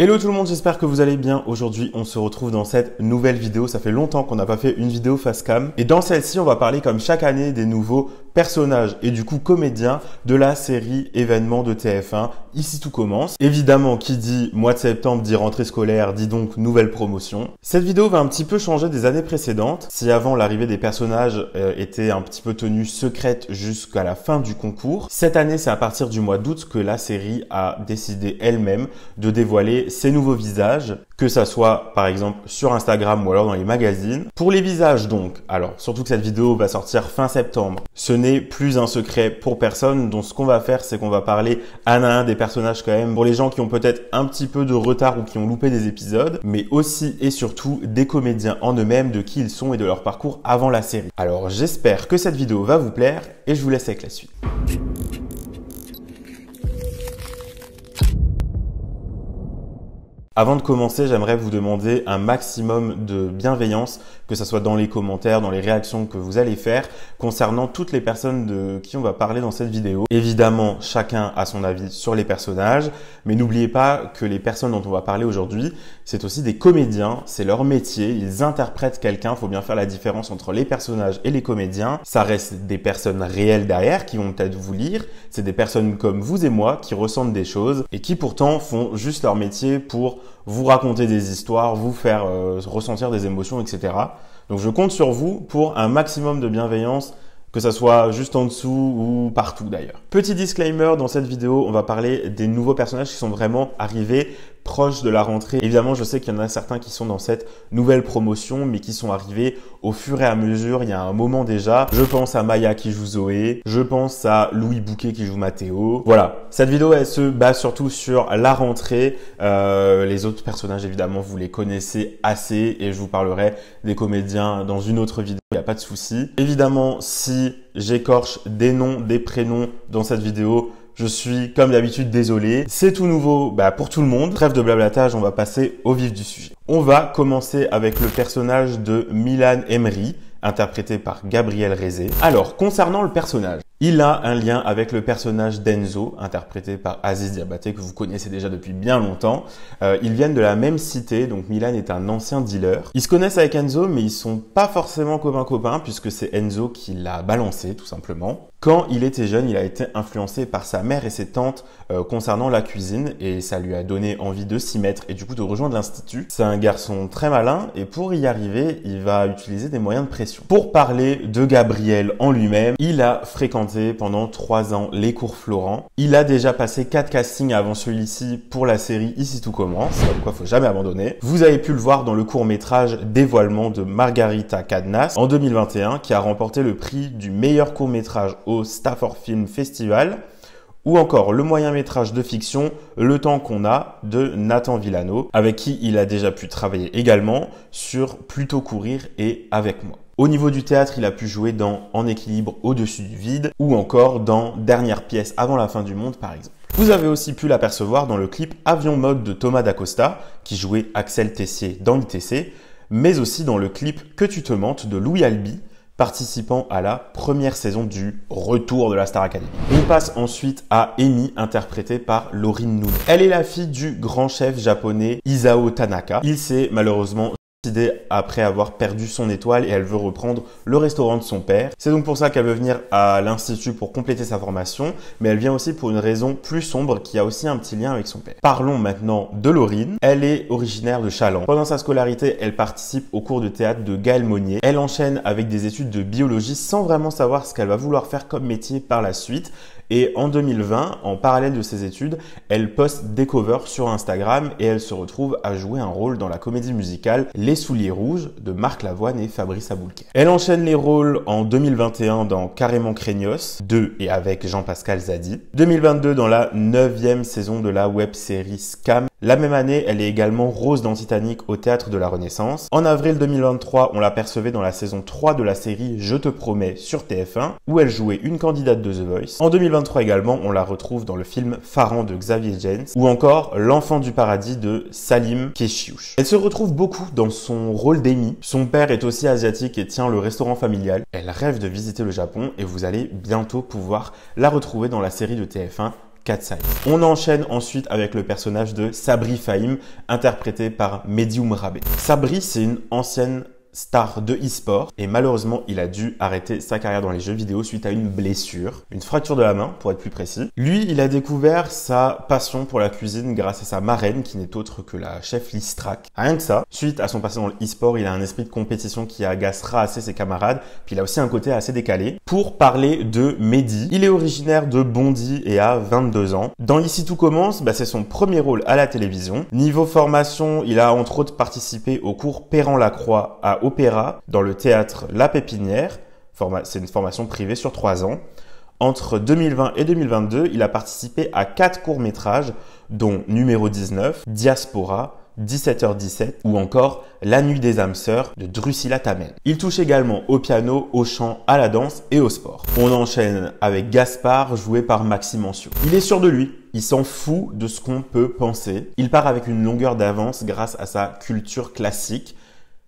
Hello tout le monde, j'espère que vous allez bien. Aujourd'hui, on se retrouve dans cette nouvelle vidéo. Ça fait longtemps qu'on n'a pas fait une vidéo face cam. Et dans celle-ci, on va parler comme chaque année des nouveaux personnages et du coup comédiens de la série événements de TF1. Ici tout commence. Évidemment, qui dit mois de septembre dit rentrée scolaire, dit donc nouvelle promotion. Cette vidéo va un petit peu changer des années précédentes. Si avant l'arrivée des personnages était un petit peu tenue secrète jusqu'à la fin du concours, cette année, c'est à partir du mois d'août que la série a décidé elle-même de dévoiler ces nouveaux visages, que ça soit par exemple sur Instagram ou alors dans les magazines. Pour les visages donc, alors surtout que cette vidéo va sortir fin septembre, ce n'est plus un secret pour personne, donc ce qu'on va faire c'est qu'on va parler un à un des personnages quand même, pour les gens qui ont peut-être un petit peu de retard ou qui ont loupé des épisodes, mais aussi et surtout des comédiens en eux-mêmes, de qui ils sont et de leur parcours avant la série. Alors j'espère que cette vidéo va vous plaire et je vous laisse avec la suite. Avant de commencer, j'aimerais vous demander un maximum de bienveillance, que ce soit dans les commentaires, dans les réactions que vous allez faire, concernant toutes les personnes de qui on va parler dans cette vidéo. Évidemment, chacun a son avis sur les personnages, mais n'oubliez pas que les personnes dont on va parler aujourd'hui, c'est aussi des comédiens, c'est leur métier, ils interprètent quelqu'un, il faut bien faire la différence entre les personnages et les comédiens. Ça reste des personnes réelles derrière qui vont peut-être vous lire, c'est des personnes comme vous et moi qui ressentent des choses et qui pourtant font juste leur métier pour vous raconter des histoires, vous faire ressentir des émotions, etc. Donc je compte sur vous pour un maximum de bienveillance, que ça soit juste en dessous ou partout d'ailleurs. Petit disclaimer, dans cette vidéo, on va parler des nouveaux personnages qui sont vraiment arrivés proche de la rentrée. Évidemment, je sais qu'il y en a certains qui sont dans cette nouvelle promotion, mais qui sont arrivés au fur et à mesure, il y a un moment déjà. Je pense à Maya qui joue Zoé, je pense à Louis Bouquet qui joue Mathéo. Voilà, cette vidéo, elle se base surtout sur la rentrée. Les autres personnages, évidemment, vous les connaissez assez et je vous parlerai des comédiens dans une autre vidéo, il n'y a pas de souci. Évidemment, si j'écorche des noms, des prénoms dans cette vidéo, je suis, comme d'habitude, désolé. C'est tout nouveau pour tout le monde. Trêve de blablatage, on va passer au vif du sujet. On va commencer avec le personnage de Milan Emery, interprété par Gabriel Rezé. Alors, concernant le personnage, il a un lien avec le personnage d'Enzo, interprété par Aziz Diabaté, que vous connaissez déjà depuis bien longtemps. Ils viennent de la même cité, donc Milan est un ancien dealer. Ils se connaissent avec Enzo, mais ils sont pas forcément copains, puisque c'est Enzo qui l'a balancé, tout simplement. Quand il était jeune, il a été influencé par sa mère et ses tantes concernant la cuisine, et ça lui a donné envie de s'y mettre et du coup de rejoindre l'institut. C'est un garçon très malin, et pour y arriver, il va utiliser des moyens de pression. Pour parler de Gabriel en lui-même, il a fréquenté pendant 3 ans les cours Florent. Il a déjà passé 4 castings avant celui-ci pour la série Ici tout commence, comme quoi faut jamais abandonner. Vous avez pu le voir dans le court-métrage Dévoilement de Margarita Cadnas en 2021, qui a remporté le prix du meilleur court-métrage au Stafford Film Festival, ou encore le moyen-métrage de fiction Le temps qu'on a de Nathan Villano, avec qui il a déjà pu travailler également sur Plutôt courir et Avec moi. Au niveau du théâtre, il a pu jouer dans En équilibre au-dessus du vide ou encore dans Dernière pièce avant la fin du monde par exemple. Vous avez aussi pu l'apercevoir dans le clip Avion mode de Thomas Dacosta qui jouait Axel Tessier dans l'ITC, mais aussi dans le clip Que tu te mentes de Louis Albi, participant à la première saison du Retour de la Star Academy. On passe ensuite à Emi, interprétée par Laurine Nuno. Elle est la fille du grand chef japonais Isao Tanaka. Il s'est malheureusement suicidé après avoir perdu son étoile et elle veut reprendre le restaurant de son père. C'est donc pour ça qu'elle veut venir à l'institut pour compléter sa formation, mais elle vient aussi pour une raison plus sombre qui a aussi un petit lien avec son père. Parlons maintenant de Laurine. Elle est originaire de Chaland. Pendant sa scolarité, elle participe au cours de théâtre de Gaël Monnier. Elle enchaîne avec des études de biologie sans vraiment savoir ce qu'elle va vouloir faire comme métier par la suite. Et en 2020, en parallèle de ses études, elle poste des covers sur Instagram et elle se retrouve à jouer un rôle dans la comédie musicale Les Souliers Rouges de Marc Lavoine et Fabrice Aboulker. Elle enchaîne les rôles en 2021 dans Carrément Craignos 2 et avec Jean-Pascal Zadi. 2022 dans la 9e saison de la web-série Scam. La même année, elle est également Rose dans Titanic au Théâtre de la Renaissance. En avril 2023, on l'apercevait dans la saison 3 de la série Je te promets sur TF1, où elle jouait une candidate de The Voice. En 2023 également, on la retrouve dans le film Pharan de Xavier James, ou encore L'Enfant du Paradis de Salim Keshiouch. Elle se retrouve beaucoup dans son rôle d'Amy. Son père est aussi asiatique et tient le restaurant familial. Elle rêve de visiter le Japon et vous allez bientôt pouvoir la retrouver dans la série de TF1 Cat Size. On enchaîne ensuite avec le personnage de Sabri Fahim, interprété par Medium Rabe. Sabri, c'est une ancienne star de e-sport et malheureusement il a dû arrêter sa carrière dans les jeux vidéo suite à une blessure, une fracture de la main pour être plus précis. Lui, il a découvert sa passion pour la cuisine grâce à sa marraine qui n'est autre que la chef Listrak. Rien que ça, suite à son passé dans le e-sport, il a un esprit de compétition qui agacera assez ses camarades, puis il a aussi un côté assez décalé. Pour parler de Mehdi, il est originaire de Bondy et a 22 ans. Dans Ici tout commence, c'est son premier rôle à la télévision. Niveau formation, il a entre autres participé au cours Perrin-Lacroix à Opéra dans le théâtre La Pépinière. C'est une formation privée sur 3 ans. Entre 2020 et 2022, il a participé à 4 courts-métrages, dont Numéro 19, Diaspora, 17h17 ou encore La Nuit des âmes sœurs de Drusilla Tamen. Il touche également au piano, au chant, à la danse et au sport. On enchaîne avec Gaspard, joué par Maxime Ancio. Il est sûr de lui. Il s'en fout de ce qu'on peut penser. Il part avec une longueur d'avance grâce à sa culture classique.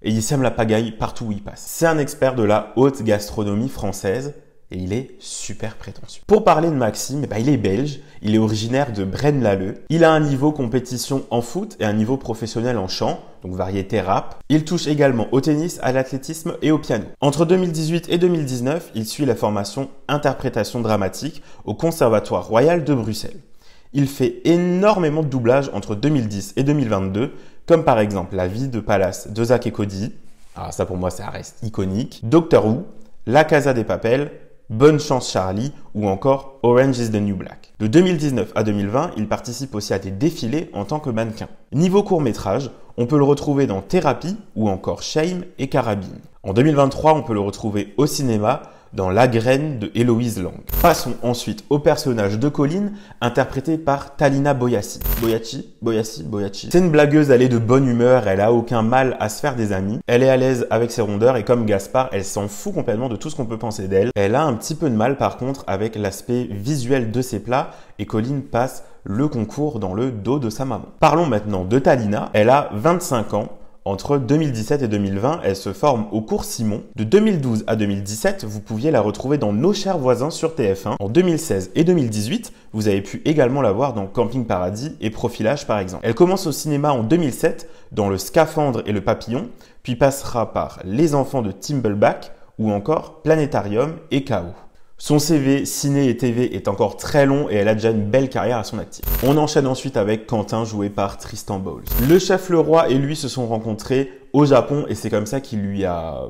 Et il sème la pagaille partout où il passe. C'est un expert de la haute gastronomie française et il est super prétentieux. Pour parler de Maxime, il est belge, il est originaire de Braine-l'Alleud. Il a un niveau compétition en foot et un niveau professionnel en chant, donc variété rap. Il touche également au tennis, à l'athlétisme et au piano. Entre 2018 et 2019, il suit la formation interprétation dramatique au Conservatoire Royal de Bruxelles. Il fait énormément de doublage entre 2010 et 2022, comme par exemple La vie de Palace de Zack et Cody. Alors ça pour moi, ça reste iconique. Doctor Who, La Casa des Papel, Bonne Chance Charlie ou encore Orange is the New Black. De 2019 à 2020, il participe aussi à des défilés en tant que mannequin. Niveau court-métrage, on peut le retrouver dans Thérapie ou encore Shame et Carabine. En 2023, on peut le retrouver au cinéma dans La Graine de Héloïse Lang. Passons ensuite au personnage de Colline, interprété par Talina Boyassi. Boyassi. C'est une blagueuse, elle est de bonne humeur, elle a aucun mal à se faire des amis. Elle est à l'aise avec ses rondeurs et comme Gaspard, elle s'en fout complètement de tout ce qu'on peut penser d'elle. Elle a un petit peu de mal par contre avec l'aspect visuel de ses plats et Colline passe le concours dans le dos de sa maman. Parlons maintenant de Talina. Elle a 25 ans. Entre 2017 et 2020, elle se forme au cours Simon. De 2012 à 2017, vous pouviez la retrouver dans Nos chers voisins sur TF1. En 2016 et 2018, vous avez pu également la voir dans Camping Paradis et Profilage par exemple. Elle commence au cinéma en 2007 dans Le Scaphandre et le Papillon, puis passera par Les enfants de Timbleback ou encore Planétarium et Chaos. Son CV ciné et TV est encore très long et elle a déjà une belle carrière à son actif. On enchaîne ensuite avec Quentin joué par Tristan Bowles. Le chef Leroy et lui se sont rencontrés au Japon et c'est comme ça qu'il lui a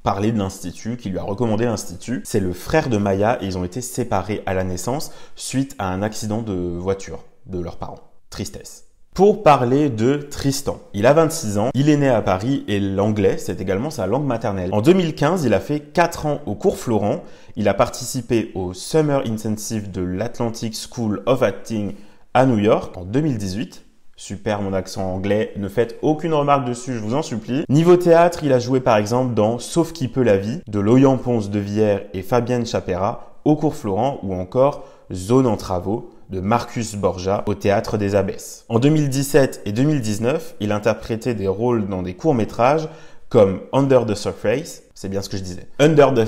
parlé de l'institut, qu'il lui a recommandé l'institut. C'est le frère de Maya et ils ont été séparés à la naissance suite à un accident de voiture de leurs parents. Tristesse. Pour parler de Tristan, il a 26 ans, il est né à Paris et l'anglais, c'est également sa langue maternelle. En 2015, il a fait 4 ans au cours Florent, il a participé au Summer Intensive de l'Atlantic School of Acting à New York en 2018. Super mon accent anglais, ne faites aucune remarque dessus, je vous en supplie. Niveau théâtre, il a joué par exemple dans Sauf qui peut la vie de Loyan Ponce de Villers et Fabienne Chapera au cours Florent ou encore Zone en travaux de Marcus Borja au Théâtre des Abbesses. En 2017 et 2019, il interprétait des rôles dans des courts-métrages comme Under the Surface, c'est bien ce que je disais, Under the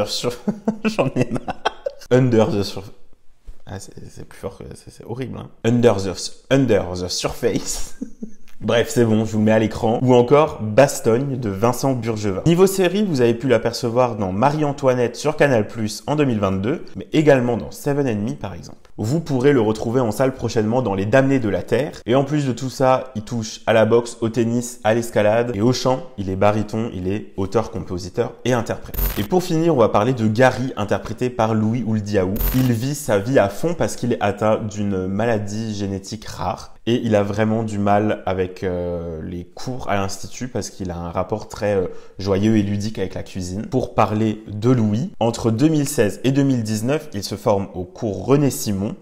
Surface, j'en ai marre. Under the Surface. Ah, c'est plus fort que c'est horrible, hein. Under the Surface. Bref, c'est bon, je vous le mets à l'écran. Ou encore Bastogne de Vincent Burgevin. Niveau série, vous avez pu l'apercevoir dans Marie-Antoinette sur Canal+ en 2022, mais également dans Seven and Me par exemple. Vous pourrez le retrouver en salle prochainement dans Les Damnés de la Terre. Et en plus de tout ça, il touche à la boxe, au tennis, à l'escalade et au chant. Il est baryton, il est auteur, compositeur et interprète. Et pour finir, on va parler de Gary, interprété par Louis Ouldiaou. Il vit sa vie à fond parce qu'il est atteint d'une maladie génétique rare. Et il a vraiment du mal avec les cours à l'institut parce qu'il a un rapport très joyeux et ludique avec la cuisine. Pour parler de Louis, entre 2016 et 2019, il se forme au cours René Simon.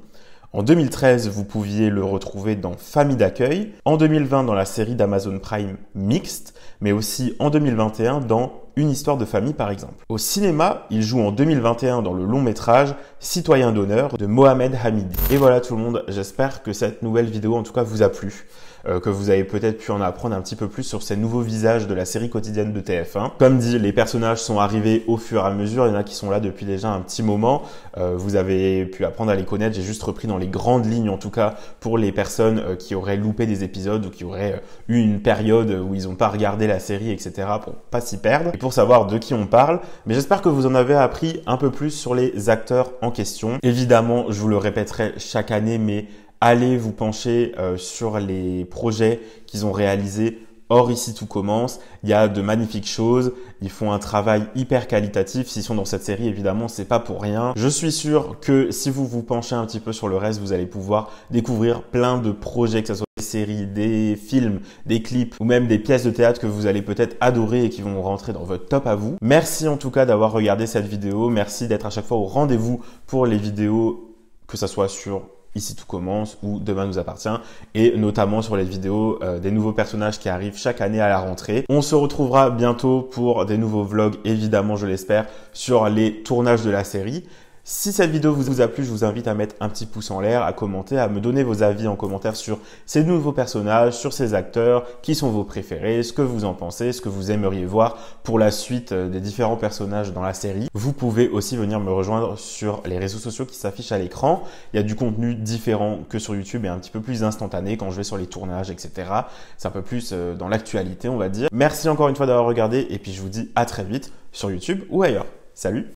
En 2013, vous pouviez le retrouver dans Famille d'accueil. En 2020, dans la série d'Amazon Prime Mixte, mais aussi en 2021 dans Une histoire de famille par exemple. Au cinéma, il joue en 2021 dans le long métrage Citoyen d'honneur de Mohamed Hamidi. Et voilà tout le monde, j'espère que cette nouvelle vidéo en tout cas vous a plu. que vous avez peut-être pu en apprendre un petit peu plus sur ces nouveaux visages de la série quotidienne de TF1. Comme dit, les personnages sont arrivés au fur et à mesure. Il y en a qui sont là depuis déjà un petit moment. Vous avez pu apprendre à les connaître. J'ai juste repris dans les grandes lignes, en tout cas, pour les personnes qui auraient loupé des épisodes ou qui auraient eu une période où ils n'ont pas regardé la série, etc. pour pas s'y perdre et pour savoir de qui on parle. Mais j'espère que vous en avez appris un peu plus sur les acteurs en question. Évidemment, je vous le répéterai chaque année, mais allez vous pencher sur les projets qu'ils ont réalisés. Or, ici, tout commence. Il y a de magnifiques choses. Ils font un travail hyper qualitatif. S'ils sont dans cette série, évidemment, c'est pas pour rien. Je suis sûr que si vous vous penchez un petit peu sur le reste, vous allez pouvoir découvrir plein de projets, que ce soit des séries, des films, des clips ou même des pièces de théâtre que vous allez peut-être adorer et qui vont rentrer dans votre top à vous. Merci en tout cas d'avoir regardé cette vidéo. Merci d'être à chaque fois au rendez-vous pour les vidéos, que ce soit sur Ici tout commence ou Demain nous appartient, et notamment sur les vidéos des nouveaux personnages qui arrivent chaque année à la rentrée. On se retrouvera bientôt pour des nouveaux vlogs, évidemment je l'espère, sur les tournages de la série. Si cette vidéo vous a plu, je vous invite à mettre un petit pouce en l'air, à commenter, à me donner vos avis en commentaire sur ces nouveaux personnages, sur ces acteurs, qui sont vos préférés, ce que vous en pensez, ce que vous aimeriez voir pour la suite des différents personnages dans la série. Vous pouvez aussi venir me rejoindre sur les réseaux sociaux qui s'affichent à l'écran. Il y a du contenu différent que sur YouTube et un petit peu plus instantané quand je vais sur les tournages, etc. C'est un peu plus dans l'actualité, on va dire. Merci encore une fois d'avoir regardé et puis je vous dis à très vite sur YouTube ou ailleurs. Salut!